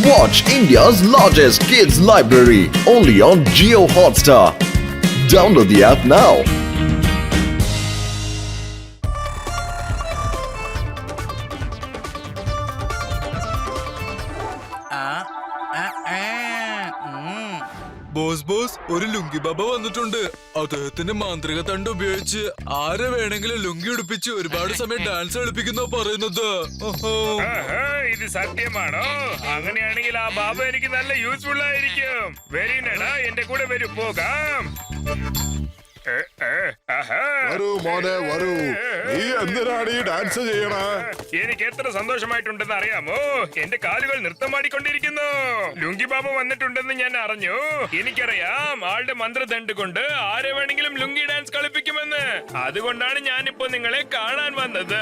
Watch India's largest kids library only on Jio Hotstar. Download the app now. Boss ഒരു ലുങ്കി ബാബ വന്നിട്ടുണ്ട്. അദ്ദേഹത്തിന്റെ മാന്ത്രിക തണ്ട് ഉപയോഗിച്ച് ആരെ വേണമെങ്കിലും ലുങ്കി ഉടുപ്പിച്ച് ഒരുപാട് സമയം ഡാൻസ് കളിപ്പിക്കുന്ന പറയുന്നത്. ഇത് സത്യമാണോ? അങ്ങനെയാണെങ്കിൽ ആ ബാബ എനിക്ക് നല്ല യൂസ്ഫുൾ ആയിരിക്കും. വരീനടാ, എന്റെ കൂടെ വരൂ, പോകാം. വരൂ മോനെ വരൂ. നീ എന്തിനാണ് ഈ ഡാൻസ് ചെയ്യണ? എനിക്ക് എത്ര സന്തോഷമായിട്ടുണ്ടെന്ന് അറിയാമോ? എന്റെ കാലുകൾ നൃത്തമാടിക്കൊണ്ടിരിക്കുന്നു. ലുങ്കി ബാബ വന്നിട്ടുണ്ടെന്ന് ഞാൻ അറിഞ്ഞു. എനിക്കറിയാം ആളുടെ മന്ത്രദണ്ഡ് കൊണ്ട് ആരെ വേണമെങ്കിലും ലുങ്കി ഡാൻസ് കളിപ്പിക്കുമെന്ന്. അതുകൊണ്ടാണ് ഞാനിപ്പോ നിങ്ങളെ കാണാൻ വന്നത്.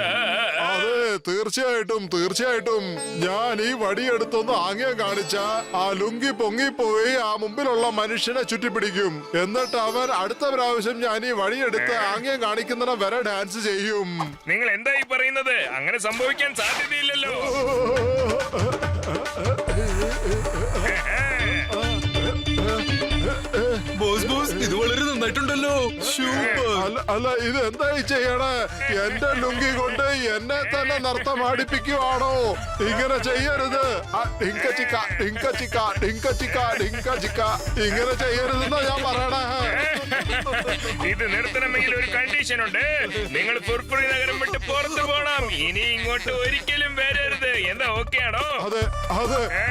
അതെ, തീർച്ചയായിട്ടും തീർച്ചയായിട്ടും. ഞാൻ ഈ വടിയെടുത്തൊന്ന് ആംഗ്യം കാണിച്ച ആ ലുങ്കി പൊങ്ങിപ്പോയി ആ മുമ്പിലുള്ള മനുഷ്യനെ ചുറ്റിപ്പിടിക്കും. എന്നിട്ട് അവൻ അടുത്ത പ്രാവശ്യം ഞാൻ ഈ വടിയെടുത്ത് ആംഗ്യം കാണിക്കുന്നതിനെ വരെ ഡാൻസ് ചെയ്യും. നിങ്ങൾ എന്തായി പറയുന്നത്? അങ്ങനെ സംഭവിക്കാൻ സാധ്യതയില്ലല്ലോ. ബോസ് ഇത് വളരെ നന്നായിട്ടുണ്ടല്ലോ. അല്ല, ഇത് എന്തായി ചെയ്യണേ? എന്റെ ലുങ്കി കൊണ്ട് എന്നെ തന്നെ നൃത്തമാടിപ്പിക്കുവാണോ? ഇങ്ങനെ ചെയ്യരുത്. ഇങ്ങനെ ചെയ്യരുതെന്നാ ഞാൻ പറയണേ. ഇത് നിർത്തണമെങ്കിൽ ഒരു കണ്ടീഷൻ ഉണ്ട്. നിങ്ങൾ ഫുർഫുറി നഗരം വിട്ട് പുറത്തു പോകണം. ഇനി ഇങ്ങോട്ട് ഒരിക്കലും വരരുത്. എന്താ, ഓക്കെ ആണോ? അതെ,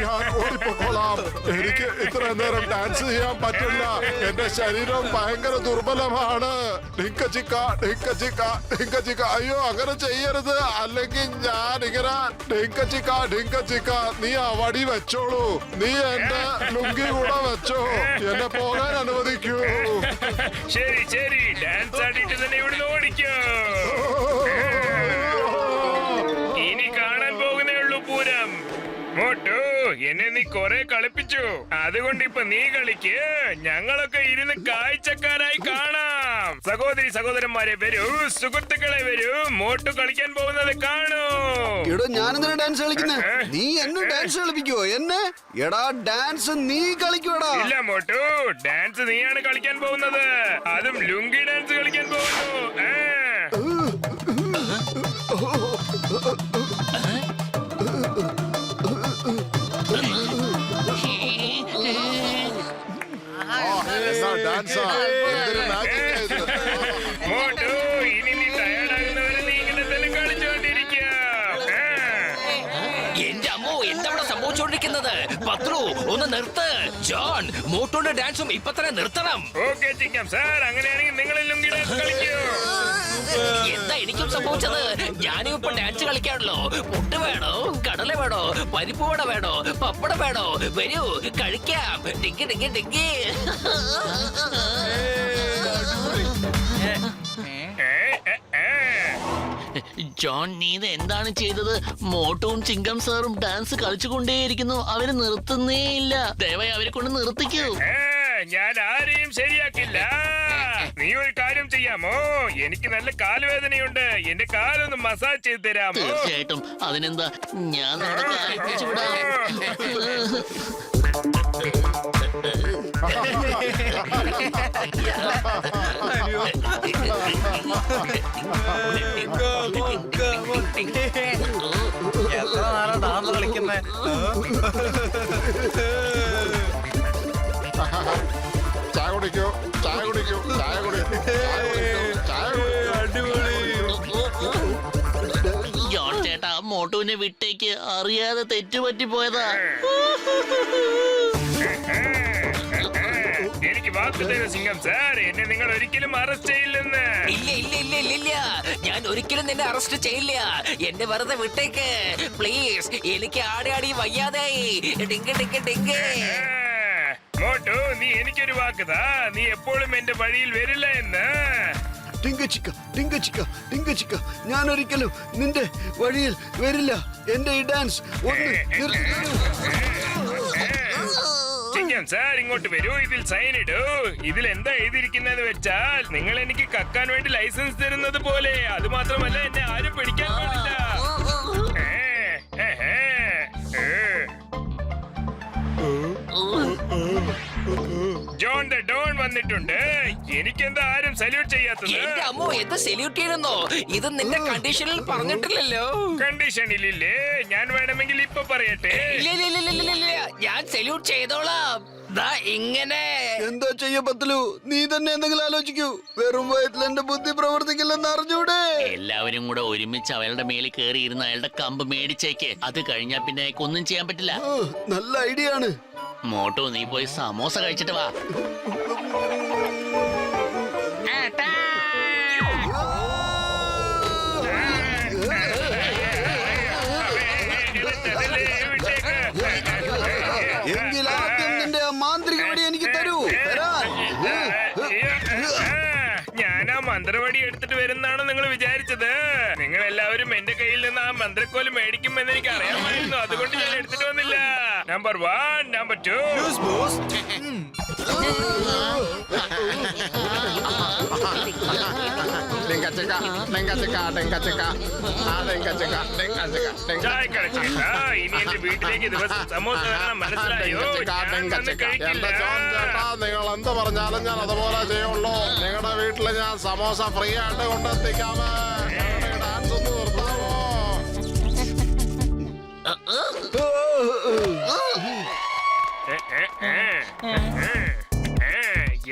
ഞാൻ ഓടിപ്പോക്കോളാം. എനിക്ക് ഇത്ര നേരം ഡാൻസ് ചെയ്യാൻ പറ്റില്ല. എന്റെ ശരീരം ഭയങ്കര ദുർബലമാണ്. അയ്യോ, അങ്ങനെ ചെയ്യരുത്. അല്ലെങ്കിൽ ഞാൻ ഇങ്ങനെ നീ ആ വടി വെച്ചോളൂ. നീ എന്റെ ലുങ്കി കൂടെ വെച്ചോ. എന്നെ പോകാൻ അനുവദിക്കൂ. ശരി, ഡാൻസ് ആടിയിട്ട് തന്നെ ഇവിടുന്ന് ഓടിക്കോ. ഇനി കാണാൻ പോകുന്നേ ഉള്ളൂ പൂരം. മോട്ടു, എന്നെ നീ കൊറേ കളിപ്പിച്ചു. അതുകൊണ്ട് ഇപ്പൊ നീ കളിക്ക്. ഞങ്ങളൊക്കെ ഇരുന്ന് കാഴ്ചക്കാരായി കാണാം. സഹോദരന്മാരെ വരൂ, സുഹൃത്തുക്കളെ വരൂ. മോട്ടു കളിക്കാൻ പോകുന്നത് കാണൂ. എടോ, ഞാനെന്തിനാ ഡാൻസ് കളിക്കുന്നേ? നീ എന്നെ ഡാൻസ് കളിപ്പിക്കോ? എന്നെ? എടാ, ഡാൻസ് നീ കളിക്കോടാ. ഇല്ല മോട്ടു, ഡാൻസ് നീയാണ് കളിക്കാൻ പോകുന്നത്. അതും ലുങ്കി ഡാൻസ് കളിക്കാൻ പോകുന്നു. മോട്ടു, ഇനി നീ ടയർഡാകുന്നവരെ നീ ഇങ്ങനെ തന്നെ കളിച്ചോണ്ടിരിക്കുക. എന്റെ അമ്മോ, എന്താ സംഭവിച്ചോണ്ടിരിക്കുന്നത്? പത്രു, ഒന്ന് നിർത്ത്. ജോൺ, മോട്ടോന്റെ ഡാൻസും ഇപ്പൊ തന്നെ നിർത്തണം. ഓക്കെ ചിങ്കം സാർ, അങ്ങനെയാണെങ്കിൽ നിങ്ങൾ ലുങ്കി ഡാൻസ് കളിക്കൂ. എന്താ എനിക്കും സംഭവിച്ചത്? ഞാനും ഇപ്പൊ ഡാൻസ് കളിക്കാണല്ലോ. മുട്ട വേണോ? കടല വേണോ? പരിപ്പ് വട വേണോ? പപ്പടം വേണോ? വരൂ, കഴിക്കാം. ടിങ്കി ടിങ്കി ടിങ്കി. ജോൺ, നീ ഇത് എന്താണ് ചെയ്തത്? മോട്ടുവും ചിങ്കം സാറും ഡാൻസ് കളിച്ചുകൊണ്ടേയിരിക്കുന്നു. അവര് നിർത്തുന്നേ ഇല്ല. ദയവായി അവരെ കൊണ്ട് നിർത്തിക്കൂ. ഞാൻ ആരെയും ശരിയാക്കില്ല. നീ ഒരു കാര്യം ചെയ്യാമോ? എനിക്ക് നല്ല കാലുവേദനയുണ്ട്. എന്റെ കാലൊന്ന് മസാജ് ചെയ്ത് തരാമോ? തീർച്ചയായിട്ടും. അതിനെന്താ, ഞാൻ നിങ്ങളുടെ കാല് പിടിച്ചു വിടാം. എത്ര നാളെ ഡാൻസ് കളിക്കുന്നേ? ചായ കുടിക്കൂ. ജോൺ ചേട്ടാ, മോട്ടുവിനെ വിട്ടേക്ക്. അറിയാതെ തെറ്റുപറ്റി പോയതാ. എനിക്ക് വാക്ക് തരും സിംഗം സാർ, എന്നെ നിങ്ങൾ ഒരിക്കലും അറസ്റ്റ് ചെയ്യില്ലെന്ന്. ഇല്ല, ഞാൻ ഒരിക്കലും നിന്നെ അറസ്റ്റ് ചെയ്യില്ല. എന്നെ വെറുതെ വിട്ടേക്ക് പ്ലീസ്. എനിക്ക് ആടി വയ്യാതായി. ടിങ്ക് ടിങ്ക് ടിങ്ക്. മോട്ടു, നീ എനിക്കൊരു വാക്കുതാ. നീ എപ്പോഴും എന്റെ വഴിയിൽ വരില്ല എന്ന്. ടിങ്കച്ചിക്ക, ഞാൻ ഒരിക്കലും നിന്റെ വഴിയിൽ വരില്ല. എന്റെ ഈ ഡാൻസ് ഒന്ന് ചിങ്കം സാർ, ഇങ്ങോട്ട് വരൂ. ഇതിൽ സൈൻ ഇടൂ. ഇതിൽ എന്താ എഴുതിയിരിക്കുന്നത് വെച്ചാൽ, നിങ്ങൾ എനിക്ക് കക്കാൻ വേണ്ടി ലൈസൻസ് തരുന്നത് പോലെ. അത് മാത്രമല്ല, എന്നെ ആരും പിടിക്കാൻ പാടില്ല. വന്നിട്ടുണ്ട്. എനിക്കെന്താ ആരും സല്യൂട്ട് ചെയ്യാത്തത്? എന്റെ അമ്മോ എന്ത് സല്യൂട്ട് ചെയ്യുന്നോ? ഇത് നിന്റെ കണ്ടീഷനിൽ പറഞ്ഞിട്ടില്ലല്ലോ. കണ്ടീഷനിലില്ലേ? ഞാൻ വേണമെങ്കിൽ ഇപ്പൊ പറയട്ടെ. ഇല്ല, ഇല്ല, ഇല്ല, ഇല്ല, ഇല്ല, ഇല്ല. ഞാൻ സല്യൂട്ട് ചെയ്തോളാം. ദാ ഇങ്ങനെ. എന്താ ചെയ്യ പത്തലു, നീ തന്നെ എന്തെങ്കിലും ആലോചിക്കൂ. വെറും വയറ്റിൽ എന്റെ ബുദ്ധി പ്രവർത്തിക്കില്ലെന്ന് അറിഞ്ഞൂടെ? എല്ലാവരും കൂടെ ഒരുമിച്ച് അവളുടെ മേലിൽ കയറിയിരുന്ന അയാളുടെ കമ്പ് മേടിച്ചേക്ക്. അത് കഴിഞ്ഞാ പിന്നെ അയാൾക്ക് ഒന്നും ചെയ്യാൻ പറ്റില്ല. നല്ല ഐഡിയ ആണ്. മോട്ടോ, നീ പോയി സമോസ കഴിച്ചിട്ട് വാ. എങ്കിൽ ആദ്യം നിന്റെ ആ മാന്ത്രിക വടി എനിക്ക് തരൂ. തരാൻ. ഞാൻ ആ മന്ത്രവടി എടുത്തിട്ട് വരുന്നാണോ നിങ്ങൾ വിചാരിച്ചത്? നിങ്ങൾ എല്ലാവരും എന്റെ കയ്യിൽ നിന്ന് ആ മന്ത്രക്കോല് മേടിക്കുമെന്ന് എനിക്ക് അറിയാമായിരുന്നു. അതുകൊണ്ട് ഞാൻ എടുത്തിട്ട് വന്നില്ല. Number 1, number 2. ചായക്കട ചേട്ടാ, ഇനി എന്റെ വീട്ടിലേക്ക് ദിവസം സമോസ വരണം, മനസ്സിലായോ? ഞാൻ വന്ന് കഴിക്കില്ല. നിങ്ങൾ എന്ത് പറഞ്ഞാലും ഞാൻ അതുപോലെ ചെയ്യുള്ളൂ. നിങ്ങളുടെ വീട്ടില് ഞാൻ സമോസ ഫ്രീ ആയിട്ട് കൊണ്ടെത്തിക്കാമേ. ഡാൻസ് ഒന്ന് നിർത്താമോ?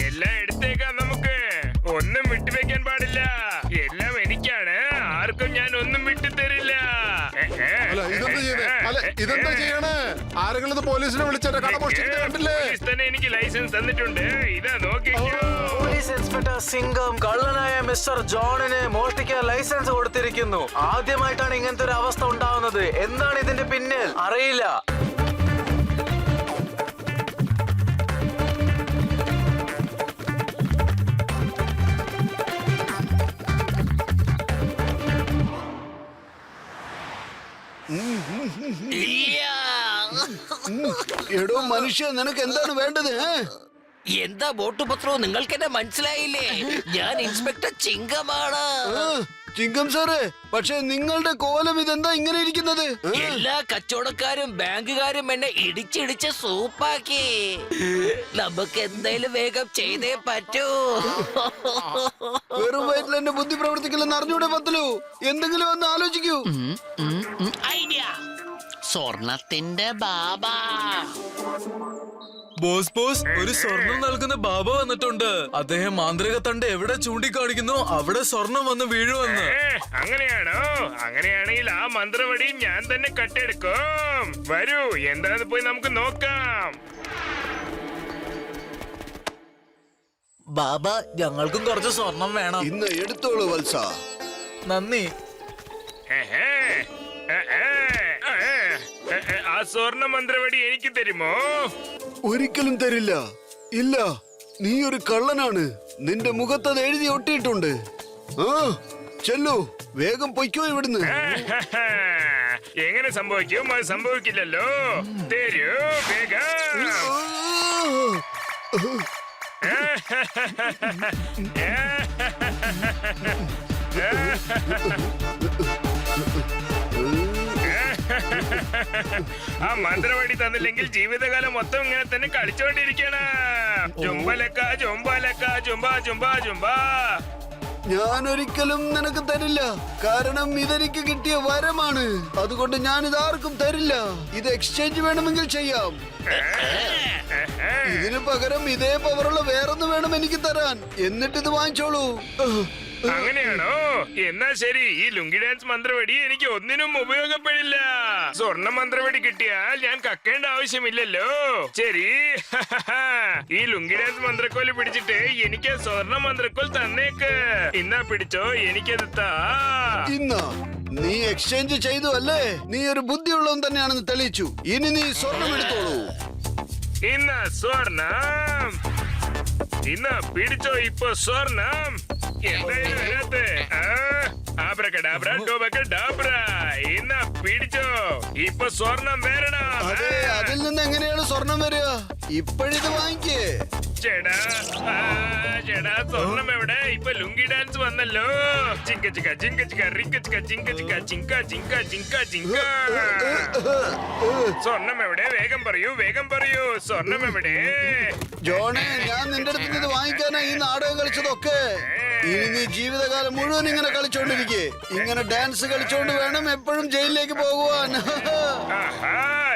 എല്ലാം എടുത്തേക്കാം നമുക്ക്. ഒന്നും വിട്ടുവെക്കാൻ പാടില്ല. എല്ലാം എനിക്കാണ്. ആർക്കും ഞാൻ ഒന്നും വിട്ടു തരില്ല. അല്ല ഇതെന്താ ചെയ്യണേ? അല്ല ഇതെന്താ ചെയ്യണേ? ആരെങ്കിലും ഇത് പോലീസിനെ വിളിച്ചിട്ട് കട മോഷ്ടിക്കുന്നത് കണ്ടില്ലേ? പോലീസ് തന്നെ എനിക്ക് ലൈസൻസ് തന്നിട്ടുണ്ട്. ഇതാ നോക്കിക്കോ. പോലീസ് ഇൻസ്പെക്ടർ സിംഗം കള്ളനായ മിസ്റ്റർ ജോണിന് മോഷ്ടിക്കാൻ ലൈസൻസ് കൊടുത്തിരിക്കുന്നു. ആദ്യമായിട്ടാണ് ഇങ്ങനത്തെ ഒരു അവസ്ഥ ഉണ്ടാവുന്നത്. എന്താണ് ഇതിന്റെ പിന്നിൽ അറിയില്ല. എടോ മനുഷ്യ, നിനക്ക് എന്താണ് വേണ്ടത്? എന്താ ബോട്ടുപത്രവും നിങ്ങൾക്ക് എന്നെ മനസ്സിലായില്ലേ? ഞാൻ ഇൻസ്പെക്ടർ ചിങ്കമാണ്. ചിങ്കം സാറേ, പക്ഷെ നിങ്ങളുടെ കോലം ഇതെന്താ ഇങ്ങനെ ഇരിക്കുന്നത്? എല്ലാ കച്ചവടക്കാരും ബാങ്കുകാരും എന്നെ ഇടിച്ചിടിച്ച് സൂപ്പാക്കി. നമുക്ക് എന്തായാലും വേഗം ചെയ്തേ പറ്റൂ. വെറും വയറ്റിൽ എന്റെ ബുദ്ധി പ്രവർത്തിക്കില്ലെന്ന് അറിഞ്ഞൂടെ പത്തലു? എന്തെങ്കിലും ഒന്ന് ആലോചിക്കൂ. ഐഡിയ. സ്വർണത്തിന്റെ ബാബ. ബോസ്, ഒരു സ്വർണം നൽകുന്ന ബാബ വന്നിട്ടുണ്ട്. അദ്ദേഹം മാന്ത്രിക തണ്ട് എവിടെ ചൂണ്ടിക്കാണിക്കുന്നു അവിടെ സ്വർണം വന്ന് വീഴുവന്ന്. അങ്ങനെയാണോ? അങ്ങനെയാണെങ്കിൽ ആ മന്ത്രവടി ഞാൻ തന്നെ കട്ടെടുക്കും. വരൂ, എന്താന്ന് പോയി നമുക്ക് നോക്കാം. ബാബ, ഞങ്ങൾക്കും കുറച്ച് സ്വർണം വേണം. ഇന്ന് എടുത്തോളൂ വത്സ. നന്ദി. ആ സ്വർണ്ണ മന്ത്രവടി എനിക്ക് തരുമോ? ഒരിക്കലും തരില്ല. ഇല്ല, നീ ഒരു കള്ളനാണ്. നിന്റെ മുഖത്തത് എഴുതി ഒട്ടിയിട്ടുണ്ട്. ആ ചെല്ലു, വേഗം പൊയ്ക്കോ ഇവിടുന്ന്. എങ്ങനെ സംഭവിക്കും? അത് സംഭവിക്കില്ലല്ലോ. തരൂ വേഗം. ആ മന്ത്രവടി തന്നില്ലെങ്കിൽ ജീവിതകാലം മൊത്തം ഇങ്ങനെ തന്നെ കളിച്ചോണ്ടിരിക്കണം. ജുംബലക്ക ജുംബലക്ക ജുംബ ജുംബ ജുംബ. ഞാൻ ഒരിക്കലും നിനക്ക് തരില്ല. കാരണം ഇതെനിക്ക് കിട്ടിയ വരമാണ്. അതുകൊണ്ട് ഞാൻ ഇതാർക്കും തരില്ല. ഇത് എക്സ്ചേഞ്ച് വേണമെങ്കിൽ ചെയ്യാം. ഇതിനു പകരം ഇതേ പവറുള്ള വേറൊന്ന് വേണം എനിക്ക് തരാൻ. എന്നിട്ട് ഇത് വാങ്ങിച്ചോളൂ. അങ്ങനെയാണോ? എന്നാ ശരി, ഈ ലുങ്കി ഡാൻസ് മന്ത്രവടി എനിക്ക് ഒന്നിനും ഉപയോഗപ്പെടില്ല. സ്വർണ്ണ മന്ത്രവടി കിട്ടിയാൽ ഞാൻ കക്കേണ്ട ആവശ്യമില്ലല്ലോ. ശരി, ഈ ലുങ്കി ഡാൻസ് മന്ത്രക്കോല് പിടിച്ചിട്ട് എനിക്ക് സ്വർണ്ണ മന്ത്രക്കോൽ തന്നേക്ക്. ഇന്നാ പിടിച്ചോ, എനിക്കത് താ. ഇന്നാ നീ എക്സ്ചേഞ്ച് ചെയ്തു അല്ലേ? നീ ഒരു ബുദ്ധിയുള്ളവൻ തന്നെയാണെന്ന് തെളിയിച്ചു. ഇനി നീ സ്വർണം എടുത്തോളൂ. ഇന്ന സ്വർണം. ഇന്ന പിടിച്ചോ ഇപ്പൊ സ്വർണം. എന്തായാലും അതിനകത്ത് ആബ്രകഡാബ്ര ടോബക്കഡാബ്ര. ഇന്ന പിടിച്ചോ ഇപ്പൊ സ്വർണം വരണം. അതെ, അത് ആരിൽ നിന്ന് എങ്ങനെയാണ് സ്വർണം വരിക? ഇപ്പോഴിത് വാങ്ങിക്കേ. ചേടാ ചേടാ സ്വർണം എവിടെ? ഇപ്പൊ ലുങ്കി ഡാൻസ് വന്നല്ലോ. ചിങ്ക ചിക്ക ചിങ്ക ചിക്ക റിങ്ക ചിക്ക ചിങ്ക ചിക്ക ചിങ്ക ചിങ്ക ചിങ്ക ചിങ്ക. സ്വർണം എവിടെ? വേഗം പറയൂ, വേഗം പറയൂ. സ്വർണം എവിടെ? ജോണേ, ഞാൻ നിന്റെ അടുത്ത് നിന്ന് ഇത് വാങ്ങിക്കാനാ ഈ നാടകം കളിച്ചതൊക്കെ. ഇനി നീ ജീവിതകാലം മുഴുവൻ ഇങ്ങനെ കളിച്ചോണ്ടിരിക്കേ. ഇങ്ങനെ ഡാൻസ് കളിച്ചോണ്ട് വേണം എപ്പോഴും ജയിലിലേക്ക് പോകുവാൻ. ആഹാ,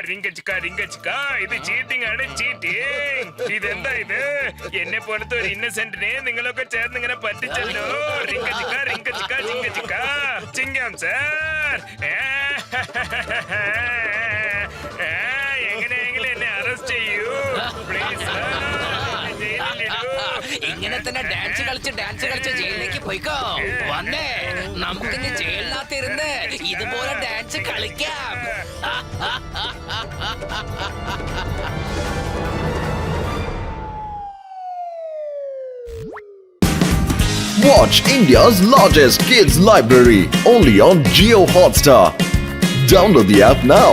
റിങ്ക ചിക്ക റിങ്ക ചിക്ക. ഇത് ചീറ്റിംഗ് ആണ്, ചീറ്റിംഗ്. ഇതെന്താ ഇത്? എന്നെ പോലത്തെ ഒരു ഇന്നസെന്റിനെ നിങ്ങളൊക്കെ ചേർന്ന് ഇങ്ങനെ പറ്റിച്ചല്ലോ. റിങ്ക ചിക്ക റിങ്ക ചിക്ക ചിങ്ക ചിക്ക. ചിങ്കം സാർ, എങ്ങനെയെങ്കിലും എന്നെ അറസ്റ്റ് ചെയ്യൂ പ്ലീസ്. ഇങ്ങനെ തന്നെ ഡാൻസ് കളിച്ച് ജയിലിലേക്ക് പോയിക്കോ. വന്നേ, നമുക്കിന്ന് ജയിലിനകത്തിരുന്ന് ഇതുപോലെ ഡാൻസ് കളിക്കാം. Watch India's largest kids library only on Jio Hotstar. Download the app now.